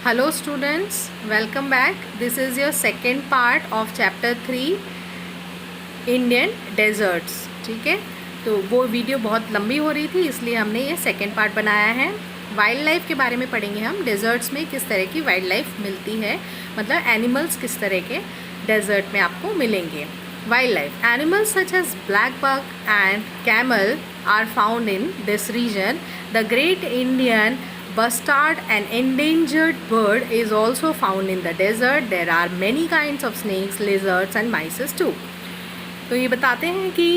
Hello students, welcome back. This is your second part of chapter 3 Indian deserts. ठीक है, तो वो video बहुत लंबी हो रही थी इसलिए हमने ये सेकेंड पार्ट बनाया है. वाइल्ड लाइफ के बारे में पढ़ेंगे हम. डेजर्ट्स में किस तरह की वाइल्ड लाइफ मिलती है, मतलब एनिमल्स किस तरह के डेजर्ट में आपको मिलेंगे. Wildlife animals such as blackbuck and camel are found in this region. The great Indian bustard, an endangered bird, is also found in the desert. There are many kinds of snakes, lizards and mice too. तो ये बताते हैं कि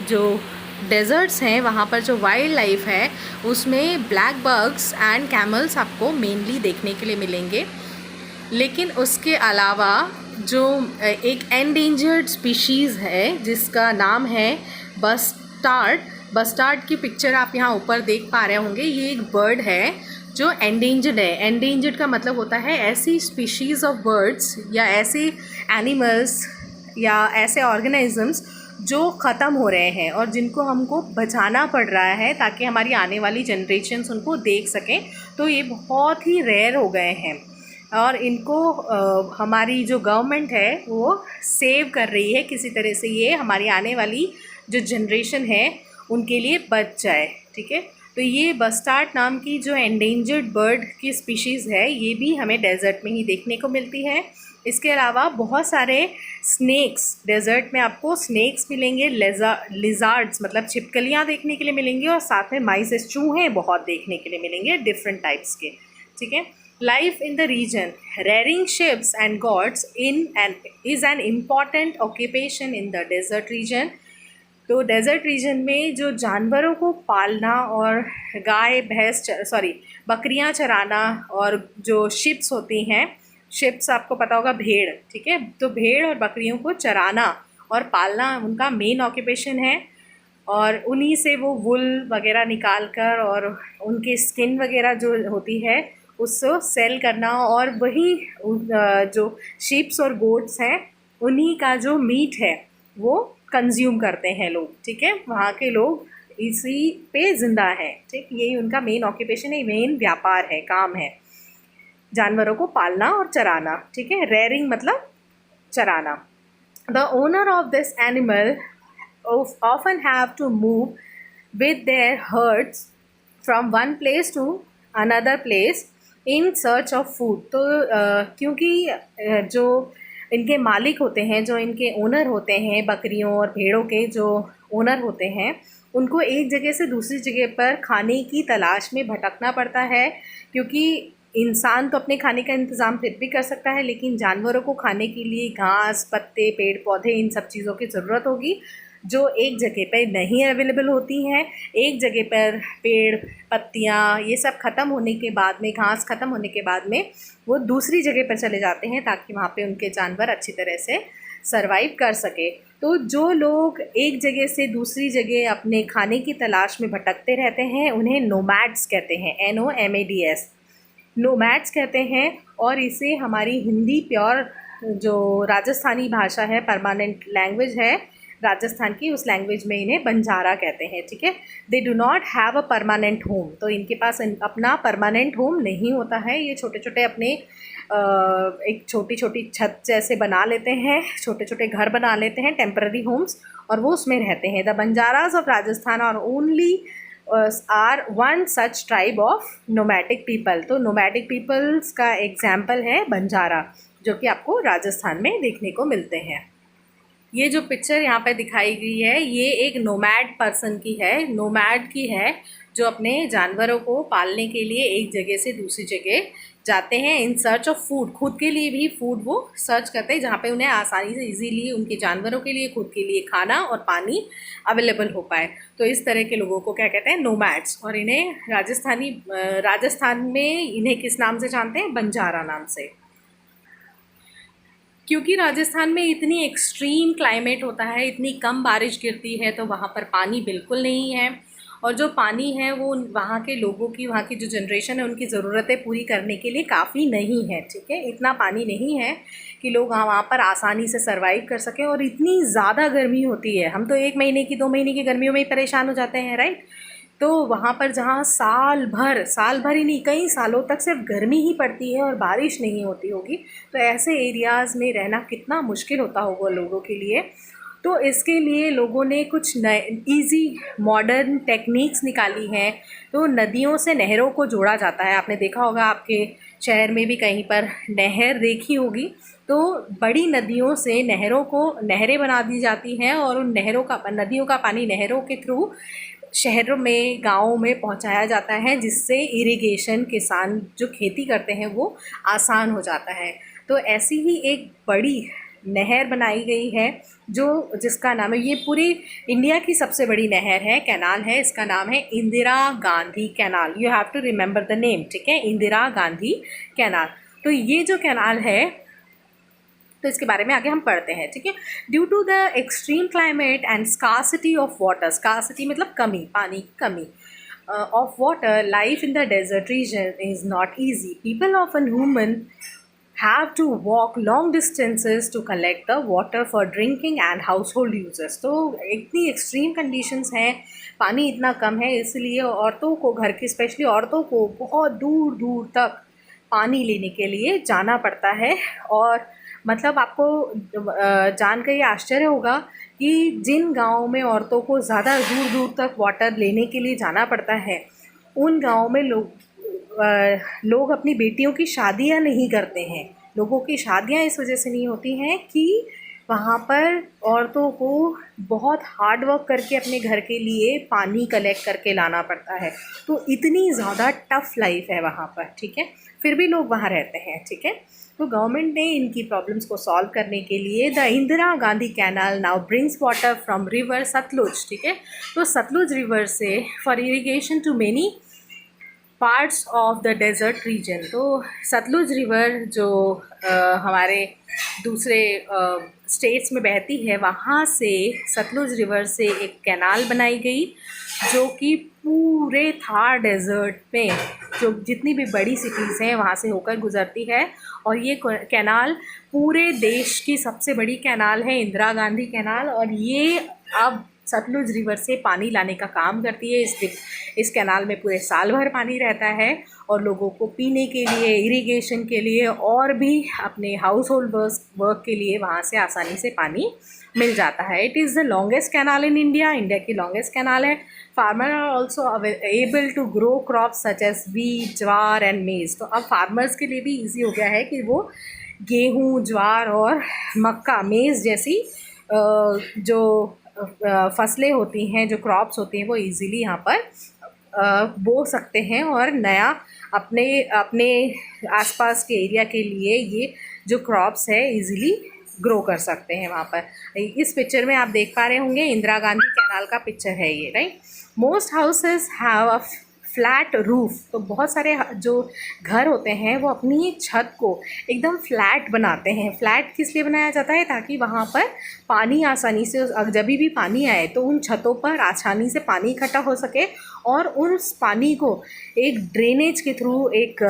जो desserts हैं वहाँ पर जो वाइल्ड लाइफ है उसमें ब्लैक बग्स एंड कैमल्स आपको मेनली देखने के लिए मिलेंगे. लेकिन उसके अलावा जो एक एंडेंजर्ड स्पीशीज़ है जिसका नाम है बस्टार्ड की पिक्चर आप यहाँ ऊपर देख पा रहे होंगे. ये एक बर्ड है जो एंडेंजर्ड है. एंडेंजर्ड का मतलब होता है ऐसी स्पीशीज़ ऑफ बर्ड्स या ऐसे एनिमल्स या ऐसे ऑर्गेनिजम्स जो ख़त्म हो रहे हैं और जिनको हमको बचाना पड़ रहा है ताकि हमारी आने वाली जनरेशन्स उनको देख सकें. तो ये बहुत ही रेयर हो गए हैं और इनको हमारी जो गवर्नमेंट है वो सेव कर रही है किसी तरह से. ये हमारी आने वाली जो जनरेशन है उनके लिए बच जाए. ठीक है, तो ये बस्टार्ड नाम की जो एंडेंजर्ड बर्ड की स्पीशीज़ है ये भी हमें डेजर्ट में ही देखने को मिलती है. इसके अलावा बहुत सारे स्नेक्स, डेजर्ट में आपको स्नेक्स मिलेंगे, लिजार्ड्स मतलब छिपकलियाँ देखने के लिए मिलेंगी और साथ में माइस, चूहे बहुत देखने के लिए मिलेंगे डिफरेंट टाइप्स के. ठीक है, life in the region rearing sheeps and goats is an important occupation in the desert region. तो डेजर्ट रीजन में जो जानवरों को पालना और गाय भैंस बकरियां चराना और जो शिप्स होती हैं, शिप्स आपको पता होगा भेड़. ठीक है, तो भेड़ और बकरियों को चराना और पालना उनका मेन ऑक्यूपेशन है. और उन्हीं से वो वुल वगैरह निकाल कर और उनके स्किन वगैरह जो होती है उसको सेल करना और वही जो शिप्स और गोट्स हैं उन्हीं का जो मीट है वो कंज्यूम करते हैं लोग. ठीक है, वहाँ के लोग इसी पे ज़िंदा हैं. ठीक, यही उनका मेन ऑक्यूपेशन है, मेन व्यापार है, काम है जानवरों को पालना और चराना. ठीक है, रेयरिंग मतलब चराना. The owner of this animal often have to move with their herds from one place to another place in search of food. तो क्योंकि जो इनके मालिक होते हैं, जो इनके ओनर होते हैं, बकरियों और भेड़ों के जो ओनर होते हैं, उनको एक जगह से दूसरी जगह पर खाने की तलाश में भटकना पड़ता है. क्योंकि इंसान तो अपने खाने का इंतज़ाम फिर भी कर सकता है लेकिन जानवरों को खाने के लिए घास, पत्ते, पेड़ पौधे, इन सब चीज़ों की ज़रूरत होगी जो एक जगह पर नहीं अवेलेबल होती हैं. एक जगह पर पेड़, पत्तियाँ ये सब ख़त्म होने के बाद में, घास ख़त्म होने के बाद में वो दूसरी जगह पर चले जाते हैं ताकि वहाँ पे उनके जानवर अच्छी तरह से सरवाइव कर सके. तो जो लोग एक जगह से दूसरी जगह अपने खाने की तलाश में भटकते रहते हैं उन्हें नोमैड्स कहते हैं. NOMADS नोमैड्स कहते हैं. और इसे हमारी हिंदी प्योर जो राजस्थानी भाषा है, परमानेंट लैंग्वेज है राजस्थान की, उस लैंग्वेज में इन्हें बंजारा कहते हैं. ठीक है, they do not have a permanent home. तो इनके पास अपना परमानेंट होम नहीं होता है. ये छोटे छोटे अपने एक छोटी छोटी छत जैसे बना लेते हैं, छोटे छोटे घर बना लेते हैं, टेम्पररी होम्स, और वो उसमें रहते हैं. The Banjaras of Rajasthan are only are one such tribe of nomadic people. तो नोमैडिक पीपल्स का एग्जाम्पल है बंजारा जो कि आपको राजस्थान में देखने को मिलते हैं. ये जो पिक्चर यहाँ पे दिखाई गई है ये एक नोमैड पर्सन की है, नोमैड की है जो अपने जानवरों को पालने के लिए एक जगह से दूसरी जगह जाते हैं इन सर्च ऑफ फूड. खुद के लिए भी फूड वो सर्च करते हैं जहाँ पे उन्हें आसानी से इजीली उनके जानवरों के लिए, खुद के लिए खाना और पानी अवेलेबल हो पाए. तो इस तरह के लोगों को क्या कहते हैं, नोमैड्स. और इन्हें राजस्थान में इन्हें किस नाम से जानते हैं, बंजारा नाम से. क्योंकि राजस्थान में इतनी एक्सट्रीम क्लाइमेट होता है, इतनी कम बारिश गिरती है तो वहाँ पर पानी बिल्कुल नहीं है. और जो पानी है वो वहाँ के लोगों की, वहाँ की जो जनरेशन है उनकी ज़रूरतें पूरी करने के लिए काफ़ी नहीं है. ठीक है, इतना पानी नहीं है कि लोग वहाँ पर आसानी से सर्वाइव कर सकें. और इतनी ज़्यादा गर्मी होती है, हम तो 1 महीने की 2 महीने की गर्मियों में ही परेशान हो जाते हैं, राइट. तो वहाँ पर जहाँ साल भर ही नहीं, कई सालों तक सिर्फ गर्मी ही पड़ती है और बारिश नहीं होती होगी, तो ऐसे एरियाज़ में रहना कितना मुश्किल होता होगा लोगों के लिए। तो इसके लिए लोगों ने कुछ नए ईज़ी मॉडर्न टेक्निक्स निकाली हैं। तो नदियों से नहरों को जोड़ा जाता है। आपने देखा होगा, आपके शहर में भी कहीं पर नहर देखी होगी, तो बड़ी नदियों से नहरें बना दी जाती हैं और उन नदियों का पानी नहरों के थ्रू शहरों में, गाँवों में पहुंचाया जाता है, जिससे इरिगेशन, किसान जो खेती करते हैं वो आसान हो जाता है। तो ऐसी ही एक बड़ी नहर बनाई गई है जिसका नाम है, ये पूरी इंडिया की सबसे बड़ी नहर है, कैनाल है, इसका नाम है Indira Gandhi canal. You have to remember the name, ठीक है, इंदिरा गांधी कैनाल। तो ये जो कैनाल है, तो इसके बारे में आगे हम पढ़ते हैं, ठीक है। Due to the extreme climate and scarcity of water, scarcity मतलब कमी, पानी की कमी, of water, life in the desert region is not easy. People often human have to walk long distances to collect the water for drinking and household uses। तो इतनी extreme conditions हैं, पानी इतना कम है, इसलिए औरतों को, घर की स्पेशली औरतों को बहुत दूर दूर तक पानी लेने के लिए जाना पड़ता है। और मतलब आपको जान कर ये आश्चर्य होगा कि जिन गाँव में औरतों को ज़्यादा दूर दूर तक वाटर लेने के लिए जाना पड़ता है, उन गाँव में लोग अपनी बेटियों की शादियां नहीं करते हैं। लोगों की शादियां इस वजह से नहीं होती हैं कि वहाँ पर औरतों को बहुत हार्ड वर्क करके अपने घर के लिए पानी कलेक्ट करके लाना पड़ता है। तो इतनी ज़्यादा टफ़ लाइफ है वहाँ पर, ठीक है, फिर भी लोग वहाँ रहते हैं, ठीक है। तो गवर्नमेंट ने इनकी प्रॉब्लम्स को सॉल्व करने के लिए the Indira Gandhi canal now brings water from river Sutlej, ठीक है। तो सतलुज रिवर से for irrigation to many parts of the desert region. तो सतलुज रिवर जो हमारे दूसरे स्टेट्स में बहती है, वहाँ से सतलुज रिवर से एक कैनाल बनाई गई जो कि पूरे थार डेज़र्ट में जो जितनी भी बड़ी सिटीज़ हैं वहाँ से होकर गुज़रती है। और ये कैनाल पूरे देश की सबसे बड़ी कैनाल है, इंदिरा गांधी कैनाल। और ये अब सतलुज रिवर से पानी लाने का काम करती है। इस कैनाल में पूरे साल भर पानी रहता है और लोगों को पीने के लिए, इरिगेशन के लिए और भी अपने हाउस होल्ड वर्क के लिए वहाँ से आसानी से पानी मिल जाता है। It is the longest canal in India, India की लॉन्गेस्ट कैनाल है। Farmer are also able to grow crops such as wheat, jowar and maize. तो अब फार्मर्स के लिए भी ईजी हो गया है कि वो गेहूँ, ज्वार और मक्का, मेज़ जैसी जो फसलें होती हैं, जो क्रॉप्स होती हैं, वो इजीली यहाँ पर बो सकते हैं और नया अपने आसपास के एरिया के लिए ये जो क्रॉप्स है इजीली ग्रो कर सकते हैं वहाँ पर। इस पिक्चर में आप देख पा रहे होंगे, इंदिरा गांधी कैनाल का पिक्चर है ये, right. Most houses have a flat roof. तो बहुत सारे जो घर होते हैं वो अपनी छत को एकदम फ्लैट बनाते हैं। फ्लैट किस लिए बनाया जाता है? ताकि वहाँ पर पानी आसानी से, जब भी पानी आए तो उन छतों पर आसानी से पानी इकट्ठा हो सके और उस पानी को एक ड्रेनेज के थ्रू, एक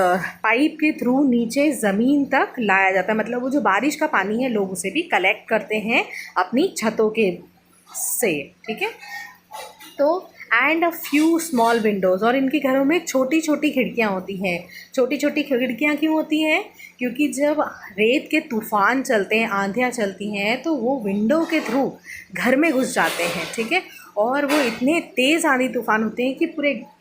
पाइप के थ्रू नीचे ज़मीन तक लाया जाता है। मतलब वो जो बारिश का पानी है लोग उसे भी कलेक्ट करते हैं अपनी छतों के से, ठीक है। तो and a few small Windows, और इनके घरों में छोटी छोटी खिड़कियाँ होती हैं। छोटी छोटी खिड़कियाँ क्यों होती हैं? क्योंकि जब रेत के तूफ़ान चलते हैं, आंधियाँ चलती हैं, तो वो विंडो के थ्रू घर में घुस जाते हैं, ठीक है। और वो इतने तेज़ आंधी तूफ़ान होते हैं कि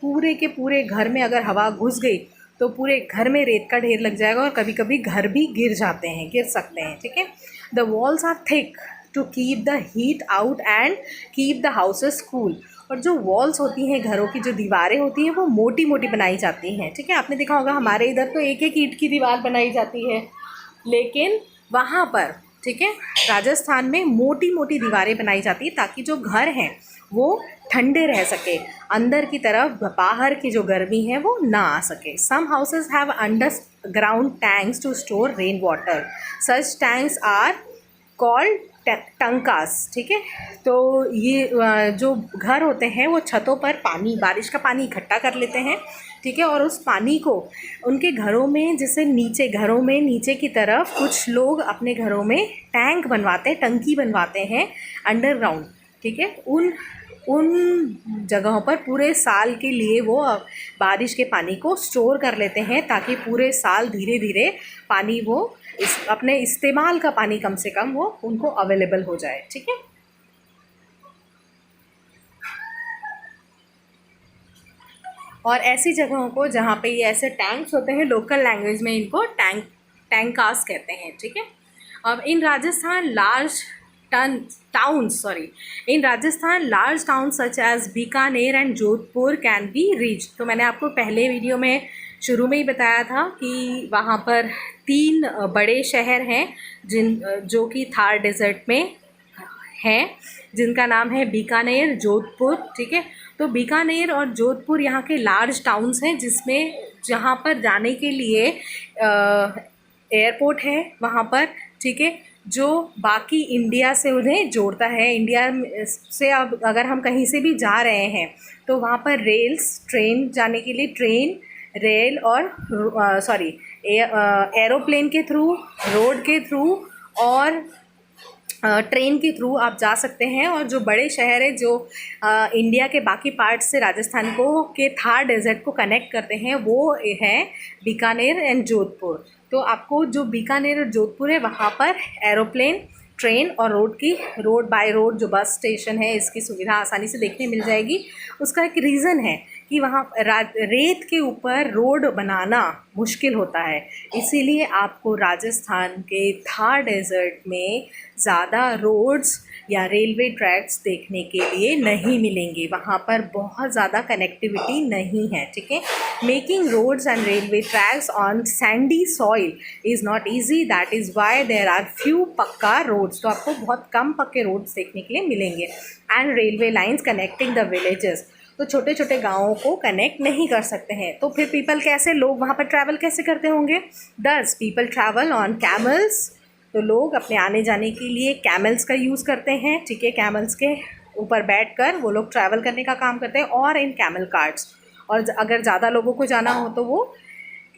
पूरे के पूरे घर में अगर हवा घुस गई तो पूरे घर में रेत का ढेर लग जाएगा और कभी कभी घर भी गिर सकते हैं, ठीक है। The walls are thick to keep the heat out and keep the houses cool. और जो वॉल्स होती हैं, घरों की जो दीवारें होती हैं, वो मोटी मोटी बनाई जाती हैं, ठीक है। आपने देखा होगा हमारे इधर तो एक एक ईंट की दीवार बनाई जाती है, लेकिन वहाँ पर, ठीक है, राजस्थान में मोटी मोटी दीवारें बनाई जाती हैं ताकि जो घर हैं वो ठंडे रह सके, अंदर की तरफ बाहर की जो गर्मी है वो ना आ सके। Some houses have underground tanks to store rain water. Such tanks are called tankas, ठीक है। तो ये जो घर होते हैं वो छतों पर बारिश का पानी इकट्ठा कर लेते हैं, ठीक है। और उस पानी को उनके घरों में, जैसे नीचे की तरफ कुछ लोग अपने घरों में टंकी बनवाते हैं अंडरग्राउंड, ठीक है। उन जगहों पर पूरे साल के लिए वो बारिश के पानी को स्टोर कर लेते हैं, ताकि पूरे साल धीरे धीरे पानी वो अपने इस्तेमाल का पानी कम से कम वो उनको अवेलेबल हो जाए। ठीक है। और ऐसी जगहों को जहाँ पे ये ऐसे टैंक्स होते हैं, लोकल लैंग्वेज में इनको टैंकास कहते हैं। ठीक है। अब in Rajasthan large towns such as Bikaner and Jodhpur can be reach. तो मैंने आपको पहले वीडियो में शुरू में ही बताया था कि वहाँ पर 3 बड़े शहर हैं जो कि थार डेजर्ट में हैं, जिनका नाम है बीकानेर, जोधपुर। ठीक है। तो बीकानेर और जोधपुर यहाँ के लार्ज टाउन्स हैं, जहाँ पर जाने के लिए एयरपोर्ट है वहाँ पर। ठीक है। जो बाकी इंडिया से उन्हें जोड़ता है। इंडिया से अब अगर हम कहीं से भी जा रहे हैं तो वहाँ पर ट्रेन जाने के लिए ट्रेन, रेल और एरोप्लेन के थ्रू, रोड के थ्रू और ट्रेन के थ्रू आप जा सकते हैं। और जो बड़े शहर है जो इंडिया के बाकी पार्ट से राजस्थान को के थार डेजर्ट को कनेक्ट करते हैं, वो हैं बीकानेर एंड जोधपुर। तो आपको जो बीकानेर और जोधपुर है वहाँ पर एरोप्लेन, ट्रेन और रोड बाय रोड जो बस स्टेशन है, इसकी सुविधा आसानी से देखने मिल जाएगी। उसका एक रीज़न है कि वहाँ रेत के ऊपर रोड बनाना मुश्किल होता है, इसीलिए आपको राजस्थान के थार डेजर्ट में ज़्यादा रोड्स या रेलवे ट्रैक्स देखने के लिए नहीं मिलेंगे। वहाँ पर बहुत ज़्यादा कनेक्टिविटी नहीं है। ठीक है। Making roads and railway tracks on sandy soil is not easy, that is why there are few pucca roads. तो आपको बहुत कम पक्के रोड्स देखने के लिए मिलेंगे। And railway lines connecting the villages, तो छोटे छोटे गाँवों को कनेक्ट नहीं कर सकते हैं। तो फिर लोग वहाँ पर ट्रैवल कैसे करते होंगे? दस पीपल ट्रैवल ऑन कैमल्स। तो लोग अपने आने जाने के लिए कैमल्स का यूज़ करते हैं। ठीक है। कैमल्स के ऊपर बैठकर वो लोग ट्रैवल करने का काम करते हैं, और इन कैमल कार्ट्स। और अगर ज़्यादा लोगों को जाना हो तो वो,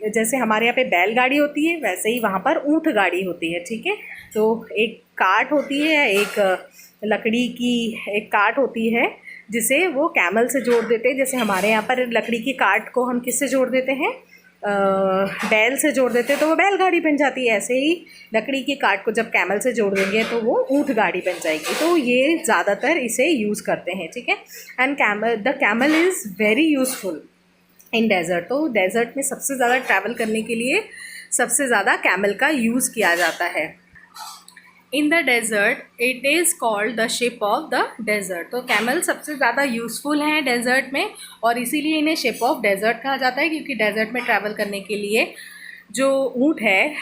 जैसे हमारे यहाँ पे बैलगाड़ी होती है, वैसे ही वहाँ पर ऊँट गाड़ी होती है। ठीक है। तो एक कार्ट होती है, एक लकड़ी की एक कार्ट होती है जिसे वो कैमल से जोड़ देते हैं। जैसे हमारे यहाँ पर लकड़ी की कार्ट को हम किससे जोड़ देते हैं? बैल से जोड़ देते हैं, तो वो बैलगाड़ी बन जाती है। ऐसे ही लकड़ी की कार्ट को जब कैमल से जोड़ देंगे तो वो ऊँट गाड़ी बन जाएगी। तो ये ज़्यादातर इसे यूज़ करते हैं। ठीक है। And the camel is very useful in desert. तो डेज़र्ट में सबसे ज़्यादा ट्रैवल करने के लिए सबसे ज़्यादा कैमल का यूज़ किया जाता है। In the desert it is called the ship of the desert. तो कैमल सबसे ज़्यादा यूज़फुल हैं डेज़र्ट में, और इसीलिए इन्हें शिप ऑफ डेज़र्ट कहा जाता है, क्योंकि डेज़र्ट में ट्रैवल करने के लिए जो ऊँट है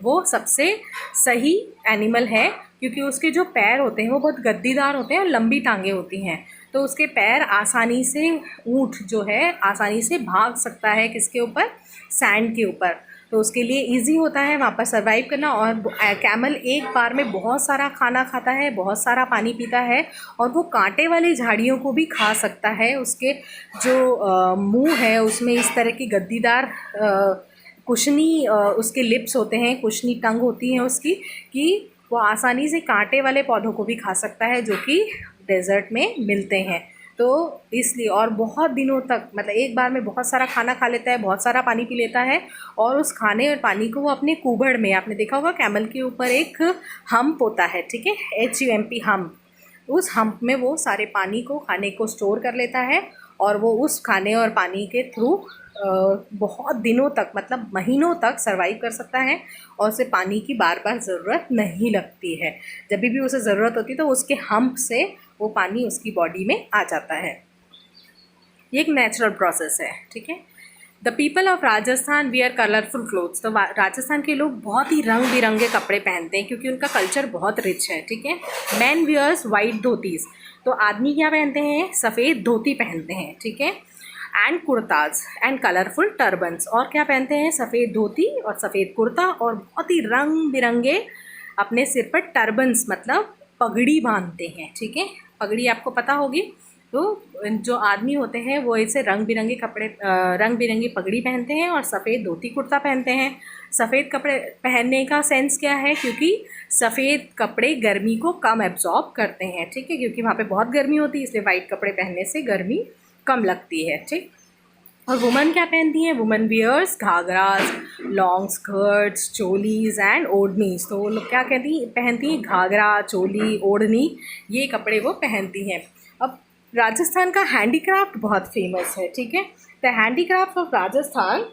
वो सबसे सही एनिमल है, क्योंकि उसके जो पैर होते हैं वो बहुत गद्दीदार होते हैं और लंबी टांगें होती हैं। तो उसके पैर आसानी से, ऊँट जो है आसानी से भाग सकता है किसके ऊपर? सैंड के ऊपर। तो उसके लिए इजी होता है वहाँ पर सर्वाइव करना। और कैमल एक बार में बहुत सारा खाना खाता है, बहुत सारा पानी पीता है, और वो कांटे वाली झाड़ियों को भी खा सकता है। उसके जो मुंह है उसमें इस तरह की गद्दीदार कुशनी उसके लिप्स होते हैं, कुशनी टंग होती है उसकी, कि वो आसानी से कांटे वाले पौधों को भी खा सकता है, जो कि डेज़र्ट में मिलते हैं। तो इसलिए, और बहुत दिनों तक, मतलब एक बार में बहुत सारा खाना खा लेता है, बहुत सारा पानी पी लेता है, और उस खाने और पानी को वो अपने कुबड़ में, आपने देखा होगा कैमल के ऊपर एक हम्प होता है। ठीक है। HUMP hump. उस हम्प में वो सारे पानी को, खाने को स्टोर कर लेता है, और वो उस खाने और पानी के थ्रू बहुत दिनों तक, मतलब महीनों तक सर्वाइव कर सकता है, और उसे पानी की बार बार ज़रूरत नहीं लगती है। जब भी उसे ज़रूरत होती है तो उसके हम्प से वो पानी उसकी बॉडी में आ जाता है। ये एक नेचुरल प्रोसेस है। ठीक है। The people of Rajasthan wear colourful clothes. तो राजस्थान के लोग बहुत ही रंग बिरंगे कपड़े पहनते हैं, क्योंकि उनका कल्चर बहुत रिच है। ठीक है। Man wears white dhotis. तो आदमी क्या पहनते हैं? सफ़ेद धोती पहनते हैं। ठीक है। And kurtas and colourful turbans. और क्या पहनते हैं? सफ़ेद धोती और सफ़ेद कुर्ता, और बहुत ही रंग बिरंगे अपने सिर पर टर्बन्स, मतलब पगड़ी बांधते हैं। ठीक है। पगड़ी आपको पता होगी, तो जो आदमी होते हैं वो ऐसे रंग बिरंगे कपड़े, रंग बिरंगी पगड़ी पहनते हैं और सफ़ेद धोती कुर्ता पहनते हैं। सफ़ेद कपड़े पहनने का सेंस क्या है, क्योंकि सफ़ेद कपड़े गर्मी को कम एब्जॉर्ब करते हैं, ठीक है, क्योंकि वहाँ पे बहुत गर्मी होती है, इसलिए वाइट कपड़े पहनने से गर्मी कम लगती है, ठीक। और वुमन क्या पहनती हैं, woman wears ghagharas, long skirts, cholis and odhnis. तो वो लोग क्या पहनती हैं, घाघरा, चोली, ओढ़नी, ये कपड़े वो पहनती हैं। अब राजस्थान का हैंडीक्राफ्ट बहुत फेमस है, ठीक है। द हैंडीक्राफ्ट ऑफ राजस्थान,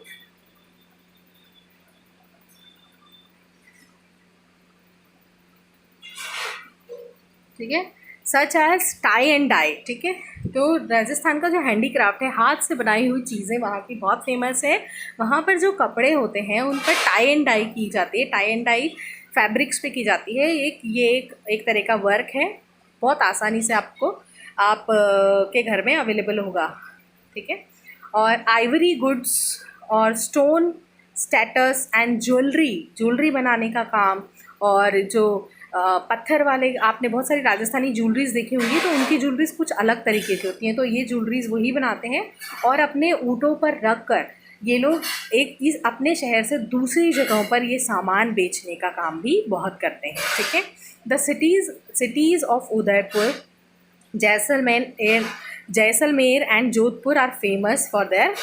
ठीक है, such as tie and dye, ठीक है। तो राजस्थान का जो हैंडीक्राफ्ट है, हाथ से बनाई हुई चीज़ें वहाँ की बहुत फेमस है। वहाँ पर जो कपड़े होते हैं उन पर टाई एंड डाई की जाती है, टाई एंड डाई फैब्रिक्स पे की जाती है। एक तरह का वर्क है, बहुत आसानी से आप के घर में अवेलेबल होगा, ठीक है। और आइवरी गुड्स और स्टोन स्टेटस एंड ज्वेलरी बनाने का काम, और जो पत्थर वाले, आपने बहुत सारी राजस्थानी ज्वेलरीज देखी होंगी, तो उनकी ज्वेलरीज कुछ अलग तरीके की होती हैं, तो ये ज्वेलरीज वही बनाते हैं। और अपने ऊँटों पर रख कर ये लोग एक चीज़ अपने शहर से दूसरी जगहों पर ये सामान बेचने का काम भी बहुत करते हैं, ठीक है। The cities of Udaipur, Jaisalmer and Jodhpur are famous for their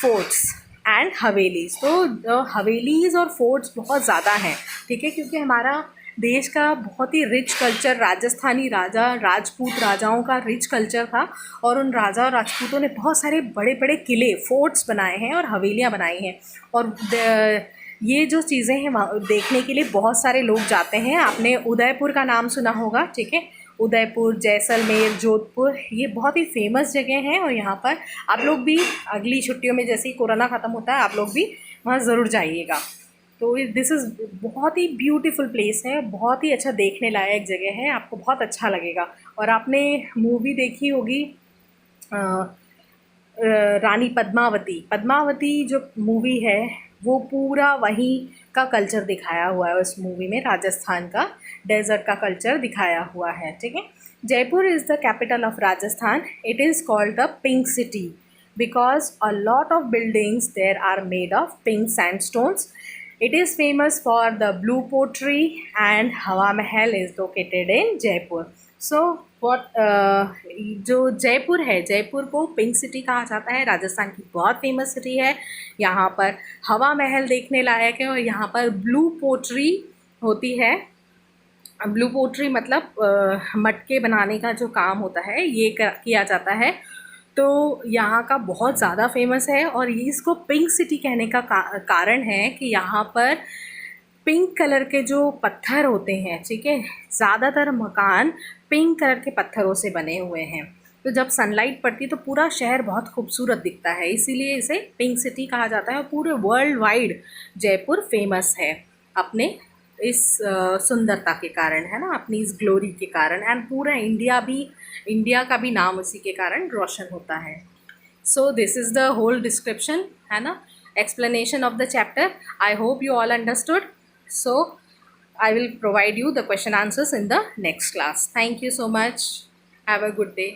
forts and havelis. तो हवेलीज़ और फोर्ट्स बहुत ज़्यादा हैं, ठीक है, क्योंकि हमारा देश का बहुत ही रिच कल्चर, राजस्थानी राजपूत राजाओं का रिच कल्चर था, और उन राजा और राजपूतों ने बहुत सारे बड़े बड़े किले, फोर्ट्स बनाए हैं और हवेलियाँ बनाई हैं। और ये जो चीज़ें हैं वहाँ देखने के लिए बहुत सारे लोग जाते हैं। आपने उदयपुर का नाम सुना होगा, ठीक है, उदयपुर, जैसलमेर, जोधपुर, ये बहुत ही फेमस जगह हैं। और यहाँ पर आप लोग भी अगली छुट्टियों में, जैसे ही कोरोना ख़त्म होता है, आप लोग भी वहाँ ज़रूर जाइएगा। तो दिस इज़ बहुत ही ब्यूटीफुल प्लेस है, बहुत ही अच्छा देखने लायक जगह है, आपको बहुत अच्छा लगेगा। और आपने मूवी देखी होगी रानी पद्मावती जो मूवी है, वो पूरा वहीं का कल्चर दिखाया हुआ है उस मूवी में, राजस्थान का डेजर्ट का कल्चर दिखाया हुआ है, ठीक है। Jaipur is the capital of Rajasthan. It is called the pink city because a lot of buildings there are made of pink sandstones. It is famous for the blue pottery and Hawa Mahal is located in Jaipur. So what जो जयपुर है, जयपुर को pink city कहा जाता है, राजस्थान की बहुत famous city है। यहाँ पर हवा महल देखने लायक है, और यहाँ पर ब्लू पोट्री होती है। ब्लू पोट्री मतलब मटके बनाने का जो काम होता है, ये किया जाता है। तो यहाँ का बहुत ज़्यादा फेमस है, और ये इसको पिंक सिटी कहने का कारण है कि यहाँ पर पिंक कलर के जो पत्थर होते हैं, ठीक है, ज़्यादातर मकान पिंक कलर के पत्थरों से बने हुए हैं। तो जब सनलाइट पड़ती है तो पूरा शहर बहुत खूबसूरत दिखता है, इसीलिए इसे पिंक सिटी कहा जाता है। और पूरे वर्ल्ड वाइड जयपुर फेमस है अपने इस सुंदरता के कारण, है ना, अपनी इस ग्लोरी के कारण। एंड पूरा इंडिया का भी नाम उसी के कारण रोशन होता है। So this is the whole description, है ना, explanation of the chapter. I hope you all understood. So I will provide you the question answers in the next class. Thank you so much. Have a good day.